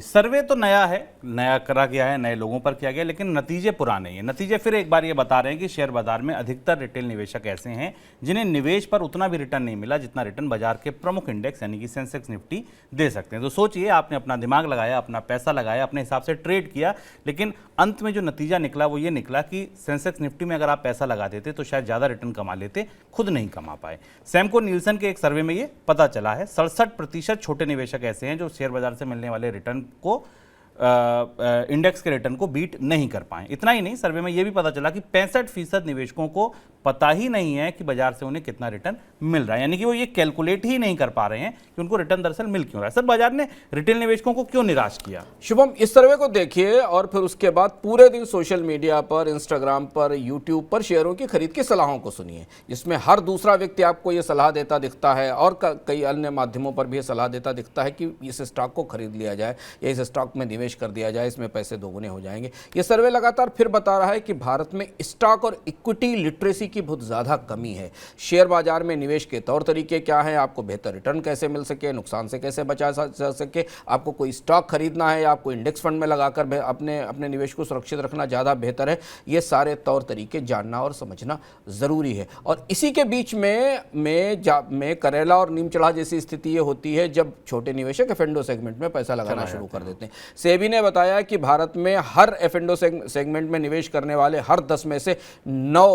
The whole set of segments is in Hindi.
सर्वे तो नया है, नया करा गया है, नए लोगों पर किया गया, लेकिन नतीजे पुराने हैं। नतीजे फिर एक बार ये बता रहे हैं कि शेयर बाजार में अधिकतर रिटेल निवेशक ऐसे हैं जिन्हें निवेश पर उतना भी रिटर्न नहीं मिला जितना रिटर्न बाजार के प्रमुख इंडेक्स यानी कि सेंसेक्स निफ्टी दे सकते हैं। तो सोचिए, आपने अपना दिमाग लगाया, अपना पैसा लगाया, अपने हिसाब से ट्रेड किया, लेकिन अंत में जो नतीजा निकला वो ये निकला कि सेंसेक्स निफ्टी में अगर आप पैसा लगा देते तो शायद ज़्यादा रिटर्न कमा लेते, खुद नहीं कमा पाए। सैमको नीलसन के एक सर्वे में ये पता चला है 67% छोटे निवेशक ऐसे हैं जो शेयर बाजार से मिलने वाले रिटर्न को इंडेक्स के रिटर्न को बीट नहीं कर पाए। इतना ही नहीं, सर्वे में यह भी पता चला कि 65% निवेशकों को पता ही नहीं है कि बाजार से उन्हें कितना रिटर्न मिल रहा है, यानी कि वो ये कैलकुलेट ही नहीं कर पा रहे हैं कि उनको रिटर्न दरअसल मिल क्यों रहा है। सर, बाजार ने रिटेल निवेशकों को क्यों निराश किया? शुभम, इस सर्वे को देखिए और फिर उसके बाद पूरे दिन सोशल मीडिया पर, इंस्टाग्राम पर, यूट्यूब पर शेयरों की खरीद की सलाहों को सुनिए, जिसमें हर दूसरा व्यक्ति आपको ये सलाह देता दिखता है और कई अन्य माध्यमों पर भी ये सलाह देता दिखता है कि इस स्टॉक को खरीद लिया जाए या इस स्टॉक में निवेश कर दिया जाए, इसमें पैसे दोगुने हो जाएंगे। ये सर्वे लगातार फिर बता रहा है कि भारत में स्टॉक और इक्विटी लिटरेसी की बहुत ज़्यादा कमी है। शेयर बाजार में निवेश के तौर तरीके क्या हैं, आपको बेहतर रिटर्न कैसे मिल सके, नुकसान से कैसे बचा जा सके, आपको कोई स्टॉक खरीदना है या आपको इंडेक्स फंड में लगाकर अपने निवेश को सुरक्षित रखना ज़्यादा बेहतर है, ये सारे तौर तरीके जानना और समझना ज़रूरी है। और इसी के बीच में करेला और नीम चढ़ा जैसी स्थिति ये होती है जब छोटे निवेशक एफ&ओ सेगमेंट में पैसा लगाना शुरू कर देते हैं। सेबी ने बताया कि भारत में हर एफ&ओ सेगमेंट में निवेश करने वाले हर 10 में से 9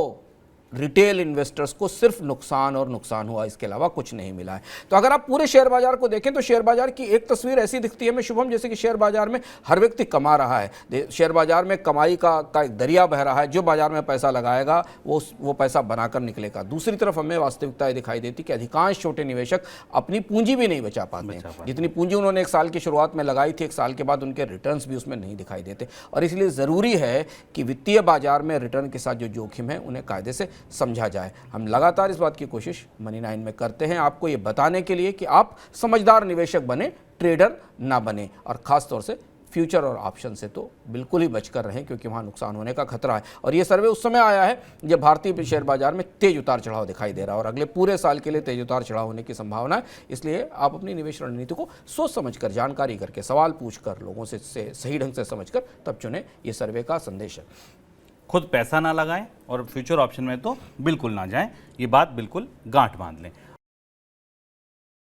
रिटेल इन्वेस्टर्स को सिर्फ नुकसान और नुकसान हुआ, इसके अलावा कुछ नहीं मिला है। तो अगर आप पूरे शेयर बाजार को देखें तो शेयर बाजार की एक तस्वीर ऐसी दिखती है हमें शुभम, जैसे कि शेयर बाजार में हर व्यक्ति कमा रहा है, शेयर बाजार में कमाई का एक दरिया बह रहा है, जो बाजार में पैसा लगाएगा वो पैसा बनाकर निकलेगा। दूसरी तरफ हमें वास्तविकता दिखाई देती कि अधिकांश छोटे निवेशक अपनी पूंजी भी नहीं बचा पाते हैं। जितनी पूंजी उन्होंने एक साल की शुरुआत में लगाई थी, एक साल के बाद उनके रिटर्न्स भी उसमें नहीं दिखाई देते। और इसलिए ज़रूरी है कि वित्तीय बाजार में रिटर्न के साथ जो जोखिम है उन्हें कायदे से समझा जाए। हम लगातार इस बात की कोशिश मनी 9 में करते हैं, आपको ये बताने के लिए कि आप समझदार निवेशक बने, ट्रेडर ना बने, और खास तौर से फ्यूचर और ऑप्शन से तो बिल्कुल ही बचकर रहें क्योंकि वहां नुकसान होने का खतरा है। और ये सर्वे उस समय आया है जब भारतीय शेयर बाजार में तेज उतार चढ़ाव दिखाई दे रहा है और अगले पूरे साल के लिए तेज उतार चढ़ाव होने की संभावना है। इसलिए आप अपनी निवेश रणनीति को सोच समझकर, जानकारी करके, सवाल पूछकर, लोगों से सही ढंग से समझकर तब चुने, ये सर्वे का संदेश है। खुद पैसा ना लगाएं और फ्यूचर ऑप्शन में तो बिल्कुल ना जाएं, ये बात बिल्कुल गांठ बांध लें।